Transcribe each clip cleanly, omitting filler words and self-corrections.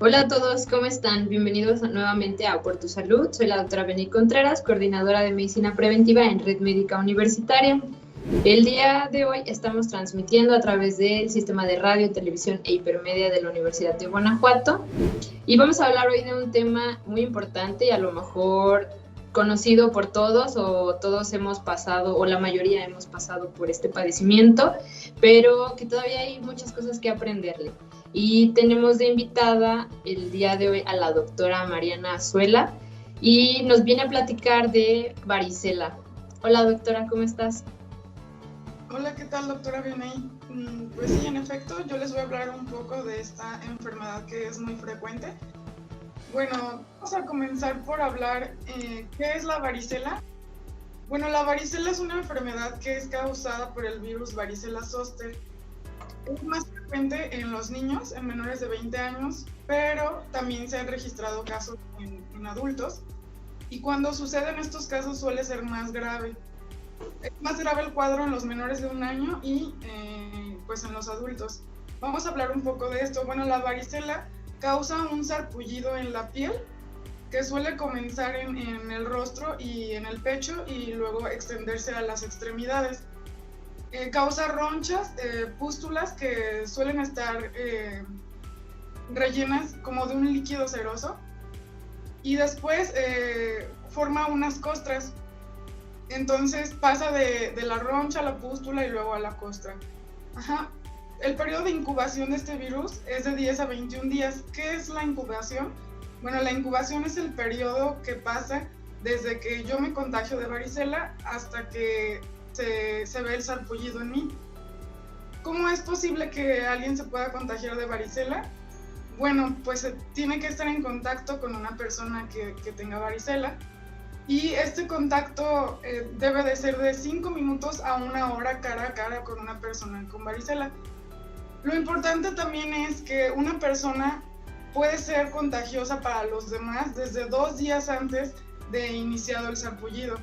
Hola a todos, ¿cómo están? Bienvenidos nuevamente a Por tu Salud. Soy la doctora Beni Contreras, coordinadora de Medicina Preventiva en Red Médica Universitaria. El día de hoy estamos transmitiendo a través del sistema de radio, televisión e hipermedia de la Universidad de Guanajuato y vamos a hablar hoy de un tema muy importante y a lo mejor conocido por todos o todos hemos pasado o la mayoría hemos pasado por este padecimiento, pero que todavía hay muchas cosas que aprenderle. Y tenemos de invitada el día de hoy a la doctora Mariana Azuela y nos viene a platicar de varicela. Hola doctora, ¿cómo estás? Hola, ¿qué tal doctora Vianey? Pues sí, en efecto, yo les voy a hablar un poco de esta enfermedad que es muy frecuente. Bueno, vamos a comenzar por hablar ¿qué es la varicela? Bueno, la varicela es una enfermedad que es causada por el virus varicela zoster. Es más frecuente en los niños, en menores de 20 años, pero también se han registrado casos en adultos. Y cuando suceden estos casos suele ser más grave. Es más grave el cuadro en los menores de 1 año y pues en los adultos. Vamos a hablar un poco de esto. Bueno, la varicela causa un sarpullido en la piel que suele comenzar en el rostro y en el pecho y luego extenderse a las extremidades. Causa ronchas, pústulas que suelen estar rellenas como de un líquido ceroso y después forma unas costras. Entonces pasa de la roncha a la pústula y luego a la costra. El periodo de incubación de este virus es de 10 a 21 días. ¿Qué es la incubación? Bueno, la incubación es el periodo que pasa desde que yo me contagio de varicela hasta que se ve el sarpullido en mí. ¿Cómo es posible que alguien se pueda contagiar de varicela? Bueno, pues tiene que estar en contacto con una persona que tenga varicela y este contacto debe de ser de 5 minutos a 1 hora cara a cara con una persona con varicela. Lo importante también es que una persona puede ser contagiosa para los demás desde 2 días antes de iniciado el sarpullido.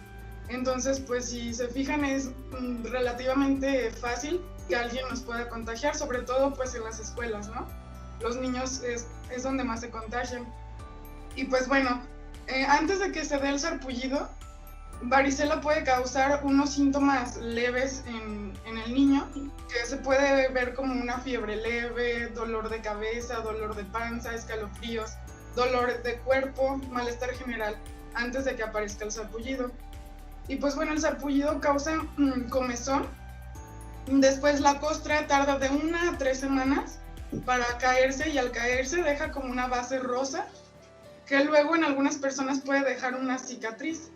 Entonces, pues si se fijan, es relativamente fácil que alguien nos pueda contagiar, sobre todo pues en las escuelas, ¿no? Los niños es donde más se contagian. Y pues bueno, antes de que se dé el sarpullido, varicela puede causar unos síntomas leves en el niño, que se puede ver como una fiebre leve, dolor de cabeza, dolor de panza, escalofríos, dolor de cuerpo, malestar general, antes de que aparezca el sarpullido. Y pues bueno, el sarpullido causa comezón. Después la costra tarda de 1 a 3 semanas para caerse y al caerse deja como una base rosa que luego en algunas personas puede dejar una cicatriz.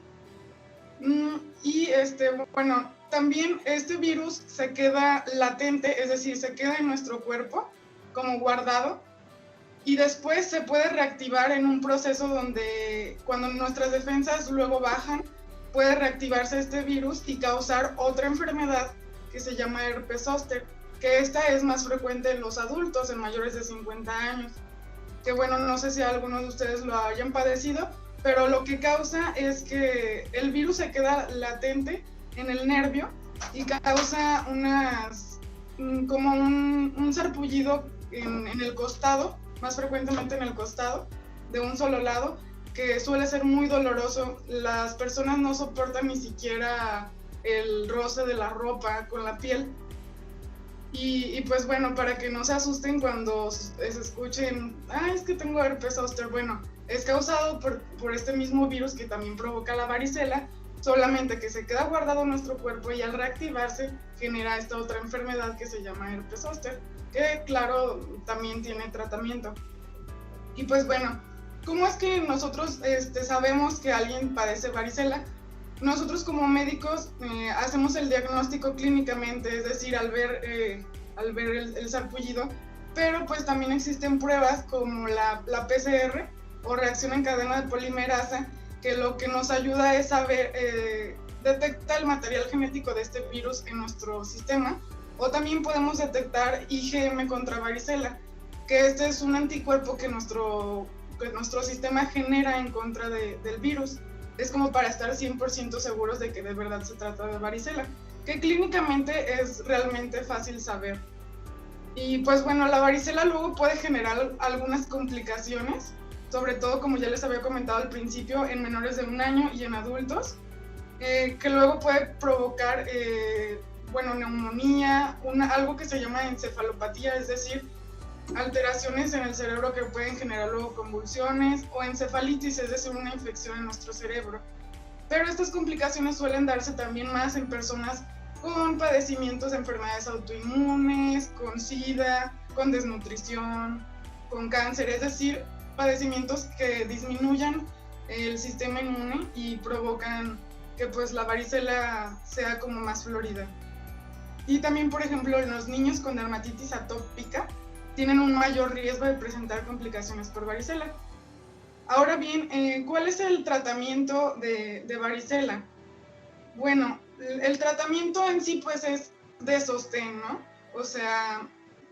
Y bueno, también este virus se queda latente, es decir, se queda en nuestro cuerpo como guardado y después se puede reactivar en un proceso donde cuando nuestras defensas luego bajan, puede reactivarse este virus y causar otra enfermedad que se llama herpes zóster, que esta es más frecuente en los adultos, en mayores de 50 años. Que bueno, no sé si algunos de ustedes lo hayan padecido, pero lo que causa es que el virus se queda latente en el nervio y causa como un sarpullido en el costado, más frecuentemente en el costado, de un solo lado, que suele ser muy doloroso. Las personas no soportan ni siquiera el roce de la ropa con la piel. Y pues bueno, para que no se asusten cuando se escuchen, es que tengo herpes zóster, bueno, es causado por este mismo virus que también provoca la varicela, solamente que se queda guardado en nuestro cuerpo y al reactivarse genera esta otra enfermedad que se llama herpes zóster, que claro, también tiene tratamiento. Y pues bueno, ¿cómo es que nosotros sabemos que alguien padece varicela? Nosotros como médicos hacemos el diagnóstico clínicamente, es decir, al ver el sarpullido, pero pues también existen pruebas como la PCR o reacción en cadena de polimerasa, que lo que nos ayuda es saber, detecta el material genético de este virus en nuestro sistema, o también podemos detectar IgM contra varicela, que este es un anticuerpo que nuestro sistema genera en contra del virus. Es como para estar 100% seguros de que de verdad se trata de varicela, que clínicamente es realmente fácil saber. Y pues bueno, la varicela luego puede generar algunas complicaciones, sobre todo como ya les había comentado al principio, en menores de 1 año y en adultos, que luego puede provocar, neumonía, algo que se llama encefalopatía, es decir, alteraciones en el cerebro que pueden generar luego convulsiones, o encefalitis, es decir, una infección en nuestro cerebro. Pero estas complicaciones suelen darse también más en personas con padecimientos de enfermedades autoinmunes, con SIDA, con desnutrición, con cáncer, es decir, padecimientos que disminuyan el sistema inmune y provocan que pues la varicela sea como más florida. Y también, por ejemplo, los niños con dermatitis atópica tienen un mayor riesgo de presentar complicaciones por varicela. Ahora bien, ¿cuál es el tratamiento de varicela? Bueno, el tratamiento en sí pues es de sostén, ¿no? O sea,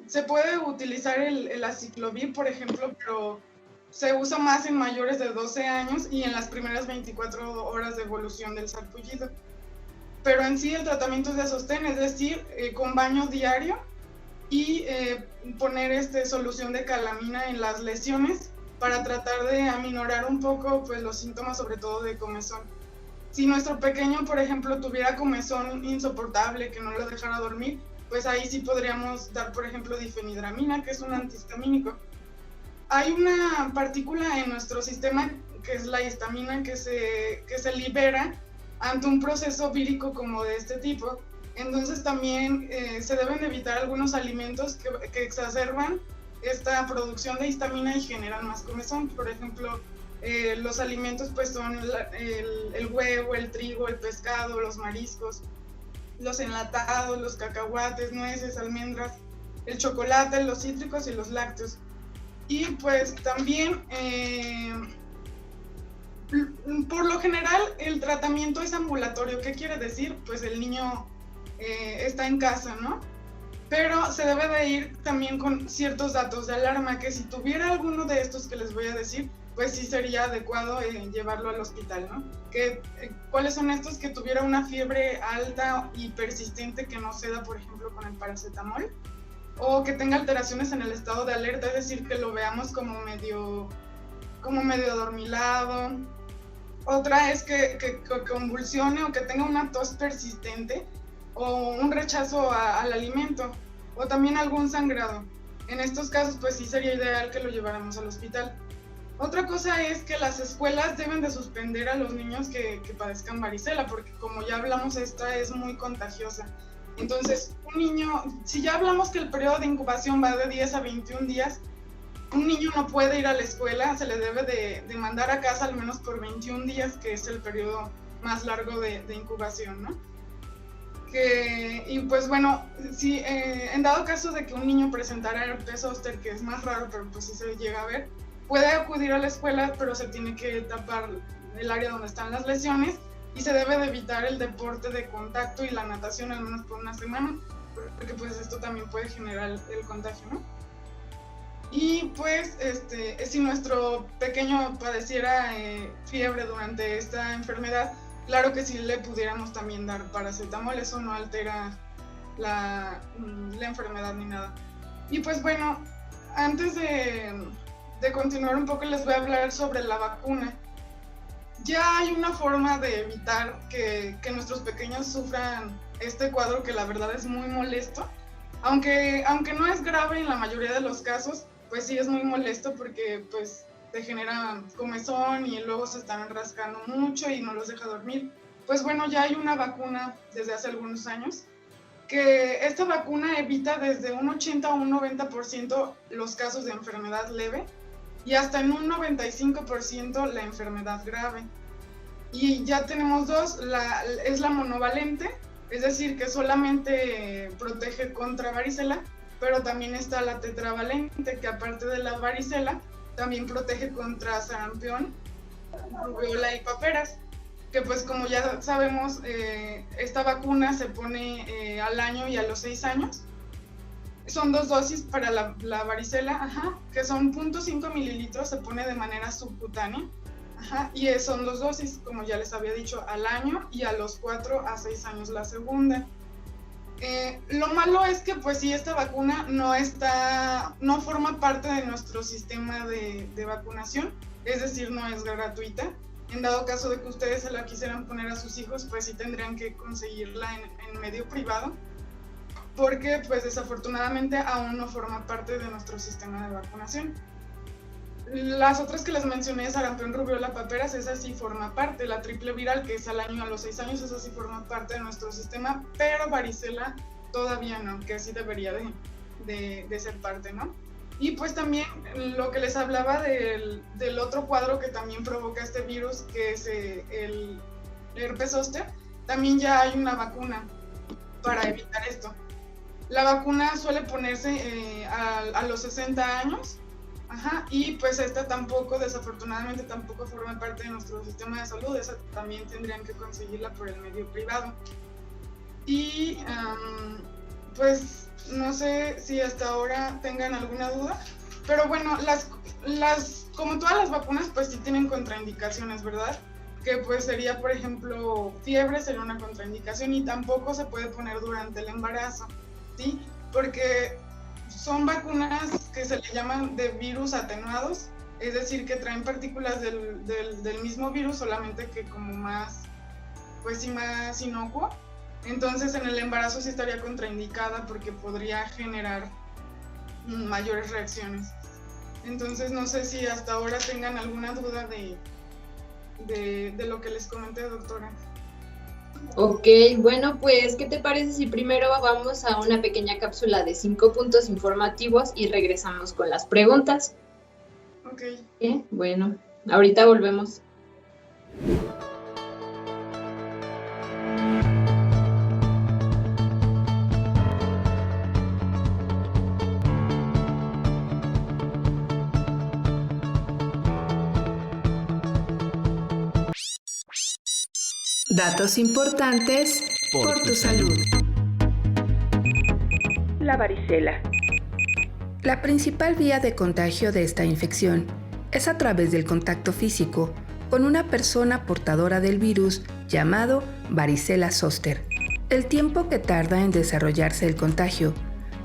se puede utilizar el aciclovir, por ejemplo, pero se usa más en mayores de 12 años y en las primeras 24 horas de evolución del sarpullido. Pero en sí el tratamiento es de sostén, es decir, con baño diario y poner solución de calamina en las lesiones para tratar de aminorar un poco pues, los síntomas, sobre todo de comezón. Si nuestro pequeño, por ejemplo, tuviera comezón insoportable, que no lo dejara dormir, pues ahí sí podríamos dar, por ejemplo, difenidramina, que es un antihistamínico. Hay una partícula en nuestro sistema, que es la histamina, que se libera ante un proceso vírico como de este tipo. Entonces también se deben evitar algunos alimentos que exacerban esta producción de histamina y generan más comezón. Por ejemplo, los alimentos pues son el huevo, el trigo, el pescado, los mariscos, los enlatados, los cacahuates, nueces, almendras, el chocolate, los cítricos y los lácteos. Y pues también, por lo general, el tratamiento es ambulatorio. ¿Qué quiere decir? Pues el niño está en casa, ¿no? Pero se debe de ir también con ciertos datos de alarma, que si tuviera alguno de estos que les voy a decir, pues sí sería adecuado llevarlo al hospital, ¿no? ¿Cuáles son estos? Que tuviera una fiebre alta y persistente que no ceda, por ejemplo, con el paracetamol, o que tenga alteraciones en el estado de alerta, es decir, que lo veamos como medio adormilado. Otra es que convulsione o que tenga una tos persistente o un rechazo al alimento, o también algún sangrado. En estos casos, pues sí sería ideal que lo lleváramos al hospital. Otra cosa es que las escuelas deben de suspender a los niños que padezcan varicela, porque como ya hablamos, esta es muy contagiosa. Entonces, un niño, si ya hablamos que el periodo de incubación va de 10 a 21 días, un niño no puede ir a la escuela, se le debe de mandar a casa al menos por 21 días, que es el periodo más largo de incubación, ¿no? Y pues bueno, si en dado caso de que un niño presentara herpes zóster, que es más raro, pero pues sí se llega a ver, puede acudir a la escuela, pero se tiene que tapar el área donde están las lesiones y se debe de evitar el deporte de contacto y la natación al menos por una semana, porque pues esto también puede generar el contagio, ¿no? Y pues si nuestro pequeño padeciera fiebre durante esta enfermedad, claro que sí le pudiéramos también dar paracetamol, eso no altera la enfermedad ni nada. Y pues bueno, antes de continuar un poco les voy a hablar sobre la vacuna. Ya hay una forma de evitar que nuestros pequeños sufran este cuadro que la verdad es muy molesto. Aunque no es grave en la mayoría de los casos, pues sí es muy molesto porque pues te genera comezón y luego se están rascando mucho y no los deja dormir. Pues bueno, ya hay una vacuna desde hace algunos años que esta vacuna evita desde un 80 a un 90% los casos de enfermedad leve y hasta en un 95% la enfermedad grave. Y ya tenemos dos, es la monovalente, es decir, que solamente protege contra varicela, pero también está la tetravalente, que aparte de la varicela, también protege contra sarampión, rubiola y paperas, que pues como ya sabemos, esta vacuna se pone al año y a los 6 años. Son 2 dosis para la varicela, que son 0.5 mililitros, se pone de manera subcutánea, y son 2 dosis, como ya les había dicho, al año y a los 4 a 6 años la segunda. Lo malo es que pues sí, esta vacuna no forma parte de nuestro sistema de vacunación, es decir, no es gratuita. En dado caso de que ustedes se la quisieran poner a sus hijos, pues sí tendrían que conseguirla en medio privado, porque pues desafortunadamente aún no forma parte de nuestro sistema de vacunación. Las otras que les mencioné, sarampión, rubiola, paperas, esa sí forma parte. La triple viral, que es al año, a los 6 años, esa sí forma parte de nuestro sistema, pero varicela todavía no, que sí debería de ser parte, ¿no? Y pues también lo que les hablaba del otro cuadro que también provoca este virus, que es el herpes zóster, también ya hay una vacuna para evitar esto. La vacuna suele ponerse a los 60 años, y pues esta tampoco, desafortunadamente, tampoco forma parte de nuestro sistema de salud. Esa también tendrían que conseguirla por el medio privado. Y pues no sé si hasta ahora tengan alguna duda, pero bueno, como todas las vacunas, pues sí tienen contraindicaciones, ¿verdad? Que pues sería, por ejemplo, fiebre sería una contraindicación, y tampoco se puede poner durante el embarazo, ¿sí? Porque son vacunas que se le llaman de virus atenuados, es decir, que traen partículas del mismo virus, solamente que como más, pues sí, más inocuo. Entonces en el embarazo sí estaría contraindicada porque podría generar mayores reacciones. Entonces no sé si hasta ahora tengan alguna duda de lo que les comenté, doctora. Ok, bueno, pues, ¿qué te parece si primero vamos a una pequeña cápsula de 5 puntos informativos y regresamos con las preguntas? Ok. Bueno, ahorita volvemos. Datos importantes por tu salud. La varicela. La principal vía de contagio de esta infección es a través del contacto físico con una persona portadora del virus llamado varicela zóster. El tiempo que tarda en desarrollarse el contagio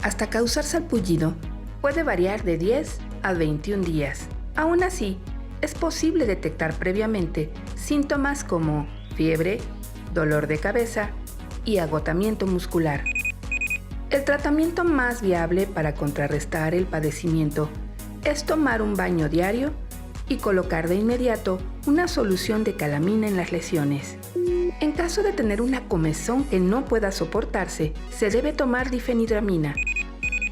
hasta causar sarpullido puede variar de 10 a 21 días. Aún así, es posible detectar previamente síntomas como fiebre, dolor de cabeza y agotamiento muscular. El tratamiento más viable para contrarrestar el padecimiento es tomar un baño diario y colocar de inmediato una solución de calamina en las lesiones. En caso de tener una comezón que no pueda soportarse, se debe tomar difenhidramina.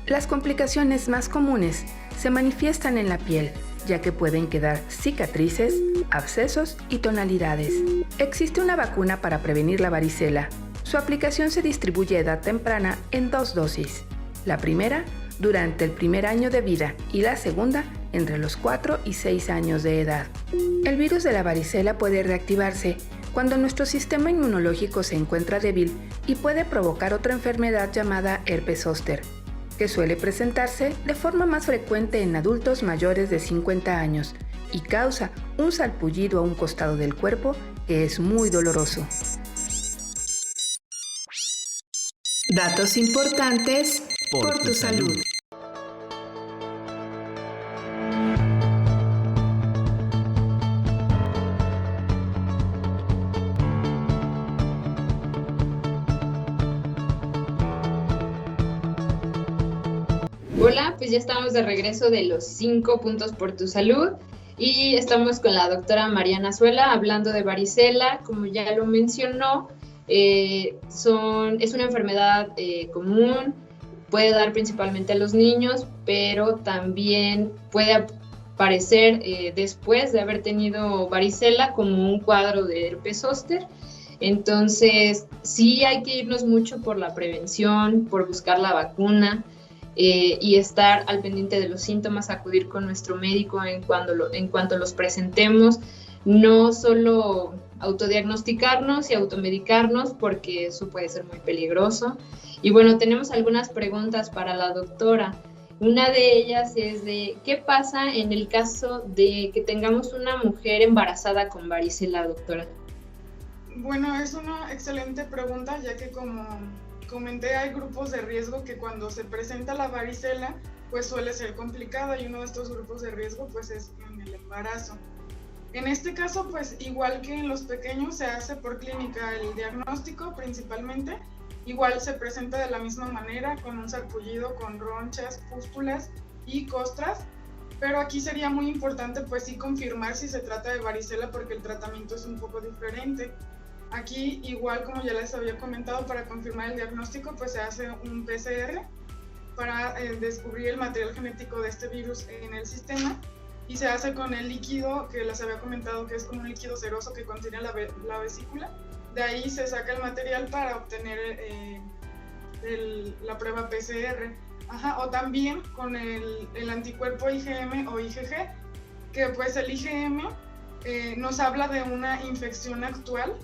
Las complicaciones más comunes se manifiestan en la piel, ya que pueden quedar cicatrices, abscesos y tonalidades. Existe una vacuna para prevenir la varicela. Su aplicación se distribuye a edad temprana en 2 dosis. La primera durante el primer año de vida y la segunda entre los 4 y 6 años de edad. El virus de la varicela puede reactivarse cuando nuestro sistema inmunológico se encuentra débil y puede provocar otra enfermedad llamada herpes zóster, que suele presentarse de forma más frecuente en adultos mayores de 50 años y causa un sarpullido a un costado del cuerpo que es muy doloroso. Datos importantes por tu salud. Hola, pues ya estamos de regreso de los 5 puntos por tu salud y estamos con la doctora Mariana Azuela hablando de varicela. Como ya lo mencionó, es una enfermedad común, puede dar principalmente a los niños, pero también puede aparecer después de haber tenido varicela como un cuadro de herpes zóster. Entonces sí hay que irnos mucho por la prevención, por buscar la vacuna. Y estar al pendiente de los síntomas, acudir con nuestro médico en cuanto los presentemos, no solo autodiagnosticarnos y automedicarnos, porque eso puede ser muy peligroso. Y bueno, tenemos algunas preguntas para la doctora. Una de ellas es de ¿qué pasa en el caso de que tengamos una mujer embarazada con varicela, doctora? Bueno, es una excelente pregunta, ya que comenté, hay grupos de riesgo que cuando se presenta la varicela, pues suele ser complicada, y uno de estos grupos de riesgo pues es en el embarazo. En este caso, pues igual que en los pequeños, se hace por clínica el diagnóstico principalmente. Igual se presenta de la misma manera, con un sarpullido, con ronchas, pústulas y costras. Pero aquí sería muy importante pues sí confirmar si se trata de varicela, porque el tratamiento es un poco diferente. Aquí, igual como ya les había comentado, para confirmar el diagnóstico pues se hace un PCR para descubrir el material genético de este virus en el sistema, y se hace con el líquido que les había comentado, que es como un líquido ceroso que contiene la vesícula. De ahí se saca el material para obtener la prueba PCR. O también con el anticuerpo IgM o IgG, que pues el IgM nos habla de una infección actual,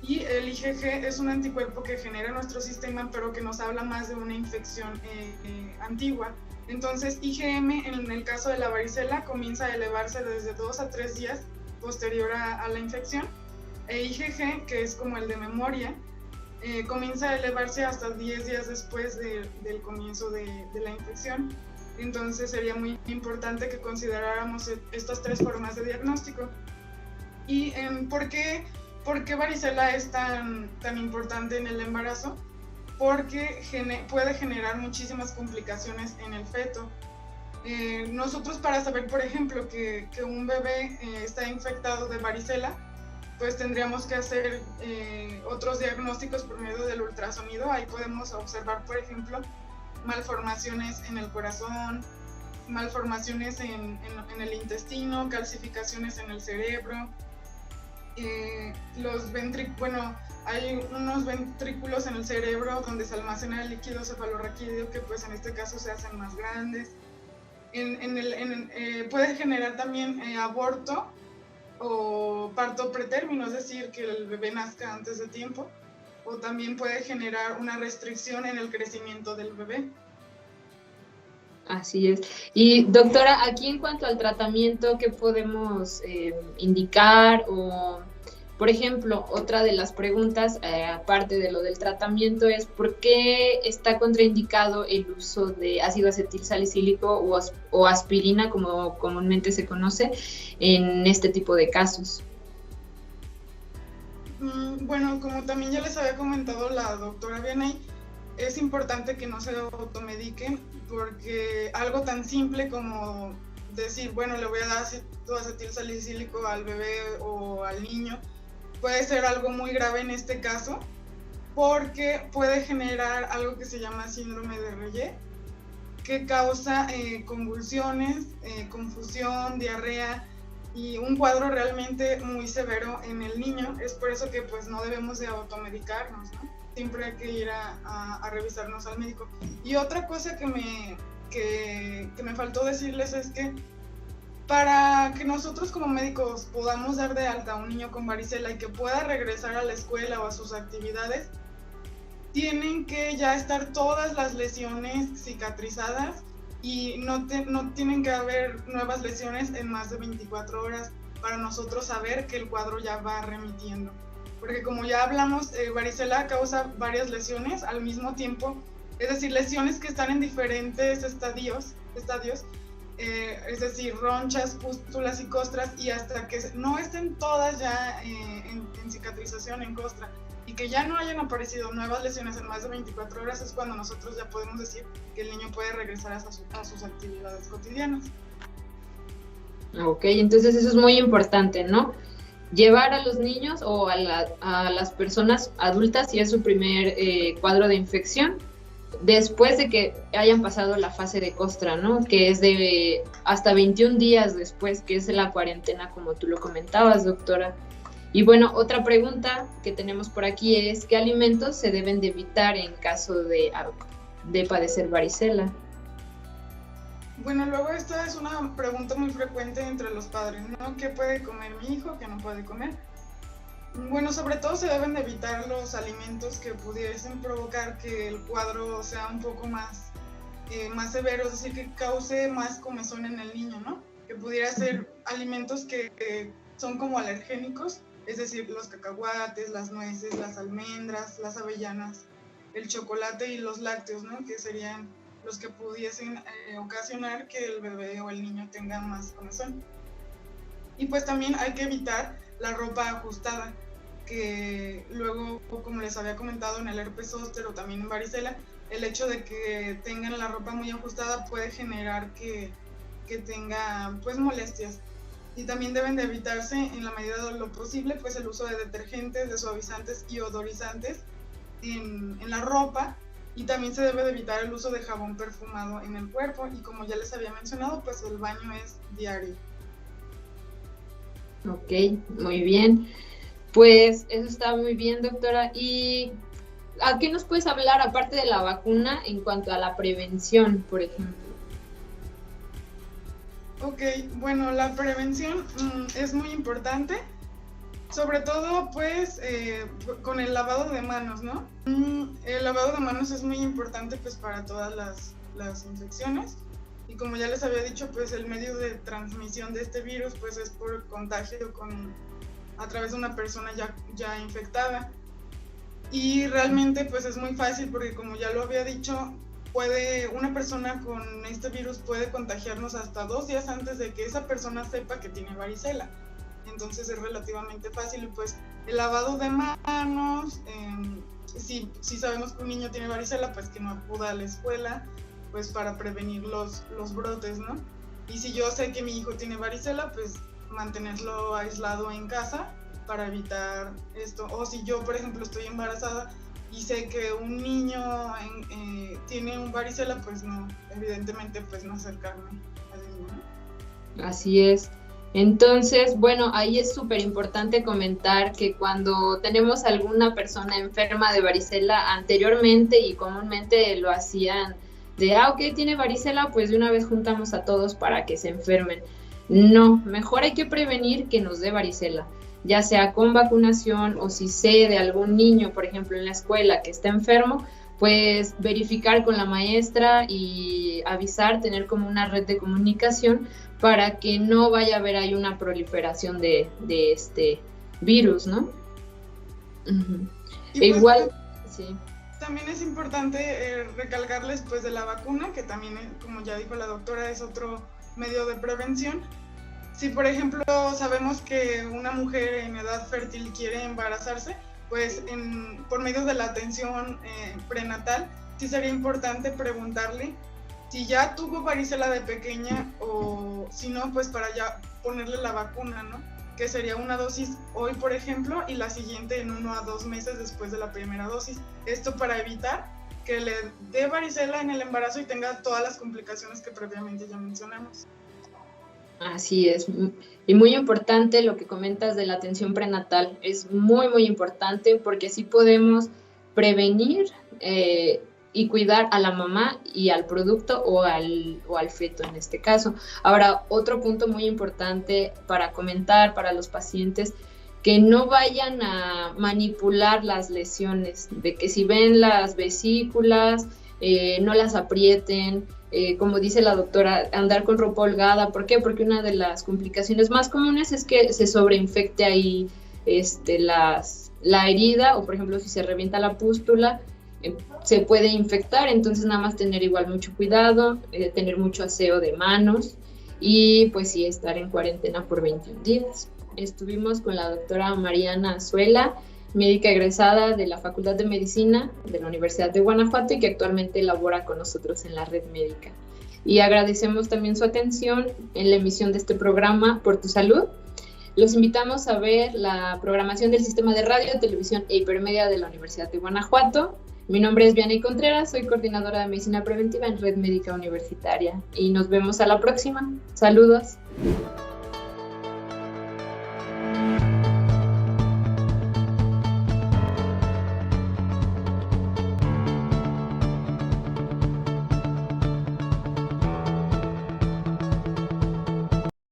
y el IgG es un anticuerpo que genera nuestro sistema, pero que nos habla más de una infección antigua. Entonces IgM en el caso de la varicela comienza a elevarse desde 2 a 3 días posterior a la infección, e IgG, que es como el de memoria, comienza a elevarse hasta 10 días después del comienzo de la infección. Entonces sería muy importante que consideráramos estas 3 formas de diagnóstico. ¿Y por qué varicela es tan importante en el embarazo? Porque puede generar muchísimas complicaciones en el feto. Nosotros, para saber, por ejemplo, que un bebé está infectado de varicela, pues tendríamos que hacer otros diagnósticos por medio del ultrasonido. Ahí podemos observar, por ejemplo, malformaciones en el corazón, malformaciones en el intestino, calcificaciones en el cerebro. Hay unos ventrículos en el cerebro donde se almacena el líquido cefalorraquídeo, que pues en este caso se hacen más grandes. Puede generar también aborto o parto pretérmino, es decir, que el bebé nazca antes de tiempo, o también puede generar una restricción en el crecimiento del bebé. Así es. Y doctora, aquí en cuanto al tratamiento, ¿qué podemos indicar? O, por ejemplo, otra de las preguntas, aparte de lo del tratamiento, es ¿por qué está contraindicado el uso de ácido acetilsalicílico o aspirina, como comúnmente se conoce, en este tipo de casos? Bueno, como también ya les había comentado la doctora Vianey, es importante que no se automediquen, porque algo tan simple como decir, bueno, le voy a dar ácido acetilsalicílico al bebé o al niño, puede ser algo muy grave en este caso, porque puede generar algo que se llama síndrome de Reye, que causa convulsiones, confusión, diarrea y un cuadro realmente muy severo en el niño. Es por eso que pues no debemos de automedicarnos, ¿no? Siempre hay que ir a revisarnos al médico. Y otra cosa que me faltó decirles es que para que nosotros como médicos podamos dar de alta a un niño con varicela y que pueda regresar a la escuela o a sus actividades, tienen que ya estar todas las lesiones cicatrizadas, y no tienen que haber nuevas lesiones en más de 24 horas para nosotros saber que el cuadro ya va remitiendo. Porque como ya hablamos, varicela causa varias lesiones al mismo tiempo, es decir, lesiones que están en diferentes estadios, es decir, ronchas, pústulas y costras, y hasta que no estén todas ya en cicatrización, en costra, y que ya no hayan aparecido nuevas lesiones en más de 24 horas, es cuando nosotros ya podemos decir que el niño puede regresar a sus actividades cotidianas. Ok, entonces eso es muy importante, ¿no? Llevar a los niños o a las personas adultas, si es su primer cuadro de infección, después de que hayan pasado la fase de costra, ¿no? Que es de hasta 21 días después, que es la cuarentena, como tú lo comentabas, doctora. Y bueno, otra pregunta que tenemos por aquí es ¿qué alimentos se deben de evitar en caso de padecer varicela? Bueno, luego esta es una pregunta muy frecuente entre los padres, ¿no? ¿Qué puede comer mi hijo? ¿Qué no puede comer? Bueno, sobre todo se deben de evitar los alimentos que pudiesen provocar que el cuadro sea un poco más severo, es decir, que cause más comezón en el niño, ¿no? Que pudiera ser alimentos que son como alergénicos, es decir, los cacahuates, las nueces, las almendras, las avellanas, el chocolate y los lácteos, ¿no? Que serían los que pudiesen ocasionar que el bebé o el niño tenga más comezón. Y pues también hay que evitar la ropa ajustada, que luego, como les había comentado, en el herpes zóster o también en varicela, el hecho de que tengan la ropa muy ajustada puede generar que tenga pues molestias. Y también deben de evitarse en la medida de lo posible pues el uso de detergentes, de suavizantes y odorizantes en la ropa, y también se debe de evitar el uso de jabón perfumado en el cuerpo, y como ya les había mencionado, pues el baño es diario. Ok, muy bien. Pues eso está muy bien, doctora. ¿Y a qué nos puedes hablar, aparte de la vacuna, en cuanto a la prevención, por ejemplo? Ok, bueno, la prevención es muy importante, sobre todo pues con el lavado de manos, ¿no? El lavado de manos es muy importante pues para todas las infecciones, y como ya les había dicho, pues el medio de transmisión de este virus pues es por contagio a través de una persona ya infectada. Y realmente pues es muy fácil porque, como ya lo había dicho, una persona con este virus puede contagiarnos hasta 2 días antes de que esa persona sepa que tiene varicela. Entonces es relativamente fácil, y pues el lavado de manos, si sabemos que un niño tiene varicela, pues que no acuda a la escuela, pues para prevenir los brotes, ¿no? Y si yo sé que mi hijo tiene varicela, pues mantenerlo aislado en casa para evitar esto. O si yo, por ejemplo, estoy embarazada y sé que un niño tiene un varicela, pues no, evidentemente, pues no acercarme al niño, ¿no? Así es. Entonces, bueno, ahí es súper importante comentar que cuando tenemos alguna persona enferma de varicela anteriormente, y comúnmente lo hacían de, ok, tiene varicela, pues de una vez juntamos a todos para que se enfermen. No, mejor hay que prevenir que nos dé varicela, ya sea con vacunación, o si sé de algún niño, por ejemplo, en la escuela que está enfermo, pues verificar con la maestra y avisar, tener como una red de comunicación para que no vaya a haber ahí una proliferación de este virus, ¿no? Uh-huh. Pues, igual, sí. También es importante recalcarles pues de la vacuna, que también, como ya dijo la doctora, es otro medio de prevención. Si por ejemplo sabemos que una mujer en edad fértil quiere embarazarse, pues por medio de la atención prenatal, sí sería importante preguntarle si ya tuvo varicela de pequeña, o si no, pues para ya ponerle la vacuna, ¿no? Que sería una dosis hoy, por ejemplo, y la siguiente en 1 a 2 meses después de la primera dosis. Esto para evitar que le dé varicela en el embarazo y tenga todas las complicaciones que previamente ya mencionamos. Así es, y muy importante lo que comentas de la atención prenatal, es muy, muy importante, porque así podemos prevenir y cuidar a la mamá y al producto o al feto en este caso. Ahora, otro punto muy importante para comentar para los pacientes, que no vayan a manipular las lesiones, de que si ven las vesículas, no las aprieten, como dice la doctora, andar con ropa holgada. ¿Por qué? Porque una de las complicaciones más comunes es que se sobreinfecte ahí la herida, o por ejemplo si se revienta la pústula, se puede infectar. Entonces nada más tener igual mucho cuidado, tener mucho aseo de manos, y pues sí, estar en cuarentena por 21 días. Estuvimos con la doctora Mariana Azuela, médica egresada de la Facultad de Medicina de la Universidad de Guanajuato y que actualmente labora con nosotros en la red médica. Y agradecemos también su atención en la emisión de este programa Por Tu Salud. Los invitamos a ver la programación del Sistema de Radio, Televisión e Hipermedia de la Universidad de Guanajuato. Mi nombre es Vianey Contreras, soy coordinadora de Medicina Preventiva en Red Médica Universitaria, y nos vemos a la próxima. Saludos.